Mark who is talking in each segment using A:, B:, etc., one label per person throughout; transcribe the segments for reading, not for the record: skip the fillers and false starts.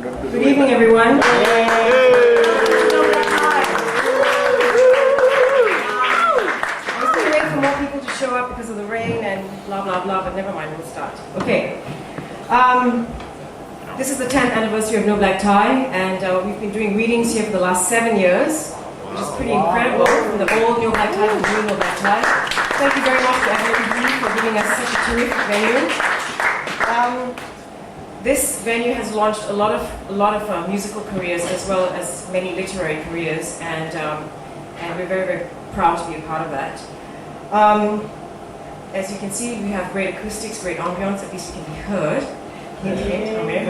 A: Good evening, everyone. I was going to wait for more people to show up because of the rain and blah, blah, blah, but never mind, we'll start. Okay. This is the 10th anniversary of No Black Tie, and we've been doing readings here for the last 7 years, which is pretty incredible, from the old No Black Tie to the new No Black Tie. Thank you very much to everybody for giving us such a terrific venue. This venue has launched a lot of musical careers as well as many literary careers, and we're very, very proud to be a part of that. As you can see, we have great acoustics, great ambience, at least we can be heard. Hint, hint, come in.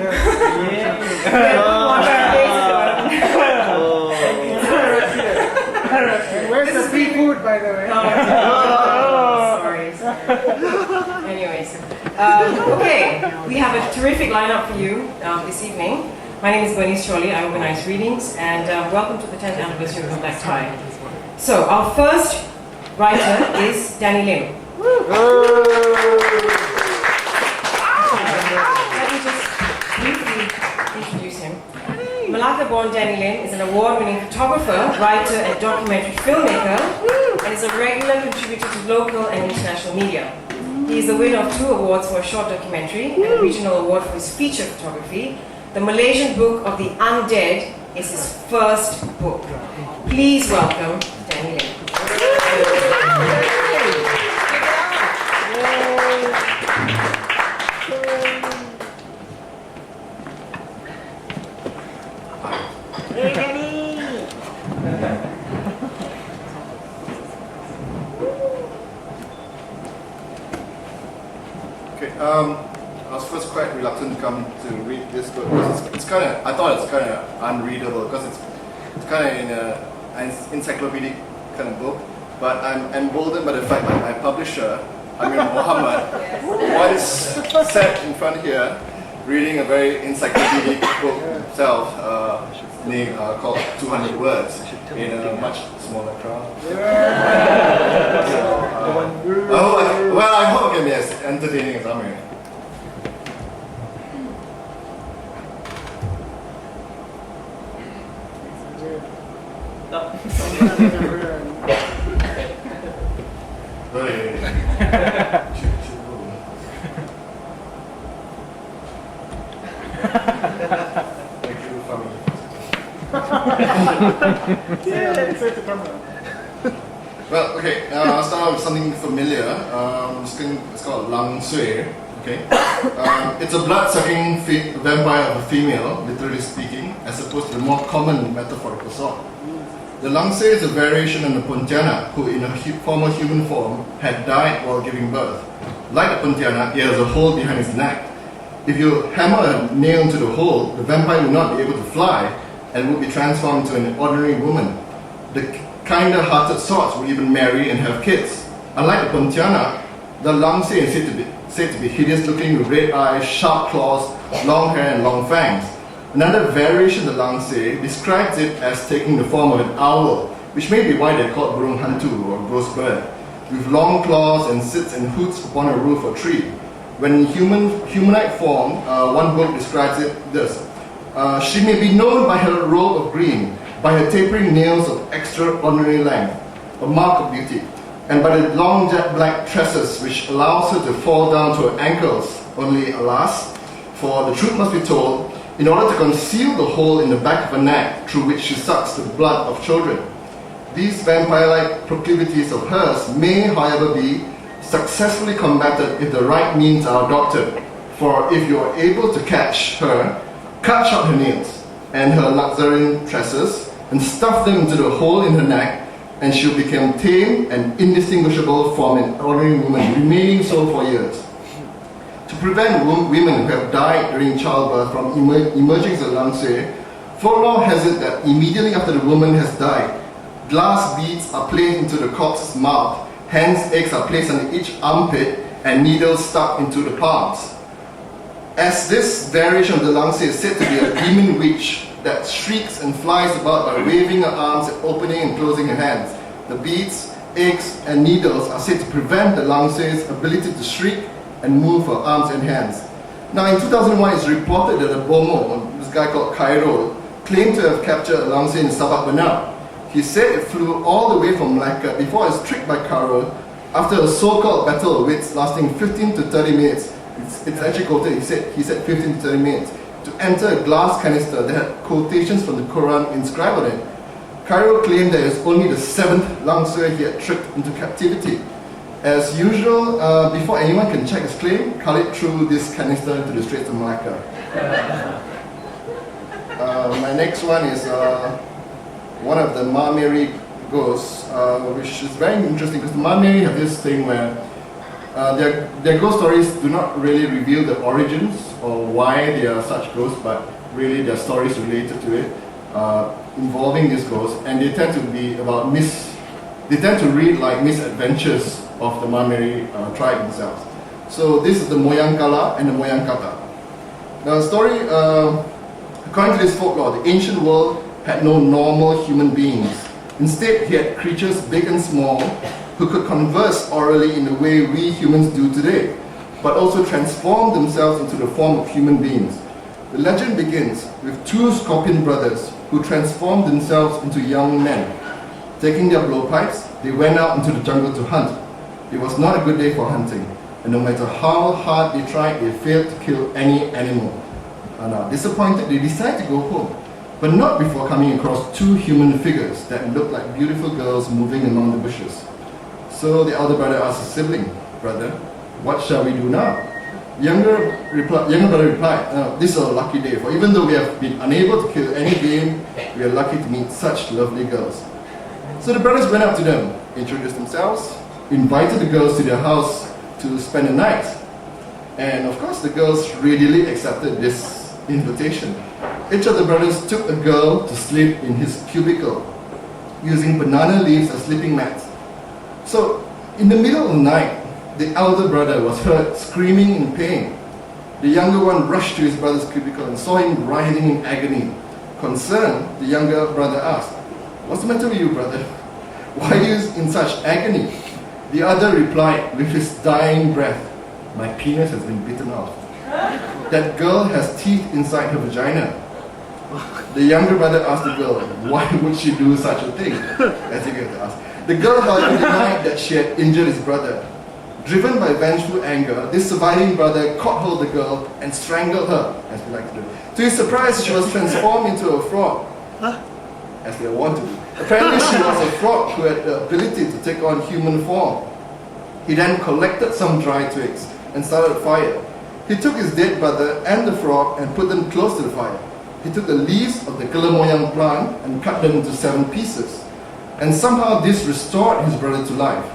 B: Where's the free food, by the way?
A: Sorry. Anyways, okay, we have a terrific lineup for you this evening. My name is Bernice Chauly. I organize readings, and welcome to the 10th anniversary of No Black Tie. So, our first writer is Danny Lim. Let me just briefly introduce him. Malacca-born Danny Lim is an award-winning photographer, writer, and documentary filmmaker, and is a regular contributor to local and international media. He is the winner of 2 awards for a short documentary and a regional award for his feature photography. The Malaysian Book of the Undead is his first book. Please welcome Danny Lim.
B: Hey, Danny!
C: Okay, I was first quite reluctant to come to read this book because it's kind of, I thought it's kind of unreadable because it's kind of in an encyclopedic kind of book. But I'm emboldened by the fact that my publisher, Amir Muhammad, once sat in front here reading a very encyclopedic book himself, called 200 Words in a much smaller crowd. Well, I hope it can be as entertaining as Amir. Thank you for me. Well, okay, I'll start with something familiar. It's called Lang Sui. Okay, it's a blood-sucking vampire of a female, literally speaking, as opposed to the more common metaphorical sort. The Lang Sui is a variation on the Pontianak, who in a former human form had died while giving birth. Like the Pontianak, he has a hole behind his neck. If you hammer a nail into the hole, the vampire will not be able to fly and will be transformed into an ordinary woman. The kinder-hearted sorts will even marry and have kids. Unlike the Pontianak, the Lang Sui is said to be hideous-looking with red eyes, sharp claws, long hair, and long fangs. Another variation of the Lang Sui describes it as taking the form of an owl, which may be why they call it burung hantu or ghost bird, with long claws and sits and hoots upon a roof or tree. When in humanoid form, one book describes it this. She may be known by her robe of green, by her tapering nails of extraordinary length, a mark of beauty, and by the long jet black tresses which allows her to fall down to her ankles. Only, alas, for the truth must be told, in order to conceal the hole in the back of her neck through which she sucks the blood of children. These vampire-like proclivities of hers may, however, be successfully combated if the right means are adopted. For if you are able to catch her, cut short her nails and her luxuriant tresses and stuff them into the hole in her neck, and she'll become tame and indistinguishable from an ordinary woman, remaining so for years. To prevent women who have died during childbirth from emerging as a Lang Sui, folklore has it that immediately after the woman has died, glass beads are placed into the corpse's mouth, hence eggs are placed under each armpit and needles stuck into the palms. As this variation of the Lang Sui is said to be a demon witch that shrieks and flies about by waving her arms and opening and closing her hands, the beads, eggs, and needles are said to prevent the Lang Sui's ability to shriek and move her arms and hands. Now in 2001 it's reported that a Bomo, this guy called Cairo, claimed to have captured a langsir in Sabah Benar. He said it flew all the way from Malacca before it was tricked by Cairo after a so-called battle of wits lasting 15 to 30 minutes. It's actually quoted, he said 15 to 30 minutes, to enter a glass canister that had quotations from the Quran inscribed on it. Cairo claimed that it was only the 7th langsir he had tricked into captivity. As usual, before anyone can check his claim, Khalid threw this canister into the Straits of Malacca. My next one is one of the Mameri ghosts, which is very interesting because the Mameri have this thing where their ghost stories do not really reveal the origins or why they are such ghosts, but really their stories related to it, involving these ghosts, and they tend to be about they tend to read like misadventures of the Mameri tribe themselves. So this is the Moyang Kala and the Moyang Kata. Now the story, according to this folklore, the ancient world had no normal human beings. Instead, he had creatures big and small who could converse orally in the way we humans do today, but also transform themselves into the form of human beings. The legend begins with 2 scorpion brothers who transformed themselves into young men. Taking their blowpipes, they went out into the jungle to hunt. It was not a good day for hunting, and no matter how hard they tried, they failed to kill any animal. Now, disappointed, they decided to go home, but not before coming across 2 human figures that looked like beautiful girls moving among the bushes. So the elder brother asked his sibling, "Brother, what shall we do now?" Younger brother replied, "This is a lucky day, for even though we have been unable to kill any game, we are lucky to meet such lovely girls." So the brothers went up to them, introduced themselves, invited the girls to their house to spend the night. And of course the girls readily accepted this invitation. Each of the brothers took a girl to sleep in his cubicle, using banana leaves as sleeping mats. So in the middle of the night, the elder brother was heard screaming in pain. The younger one rushed to his brother's cubicle and saw him writhing in agony. Concerned, the younger brother asked, "What's the matter with you, brother? Why are you in such agony?" The other replied with his dying breath, "My penis has been bitten off. That girl has teeth inside her vagina." The younger brother asked the girl, "Why would she do such a thing?" As he get to ask. The girl, however, denied that she had injured his brother. Driven by vengeful anger, this surviving brother caught hold of the girl and strangled her, as we like to do. To his surprise, she was transformed into a frog, as they want to do. Apparently, she was a frog who had the ability to take on human form. He then collected some dry twigs and started a fire. He took his dead brother and the frog and put them close to the fire. He took the leaves of the Kelamoyang plant and cut them into 7 pieces. And somehow this restored his brother to life.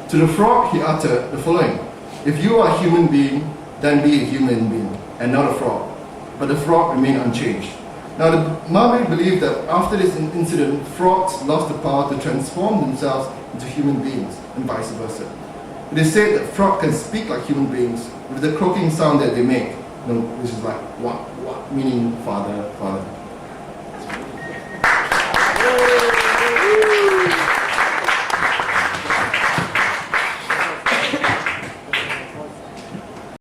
C: To the frog he uttered the following: "If you are a human being, then be a human being, and not a frog." But the frog remained unchanged. Now the Mameri believed that after this incident, frogs lost the power to transform themselves into human beings, and vice versa. It is said that frogs can speak like human beings with the croaking sound that they make, which is like what, meaning father, father.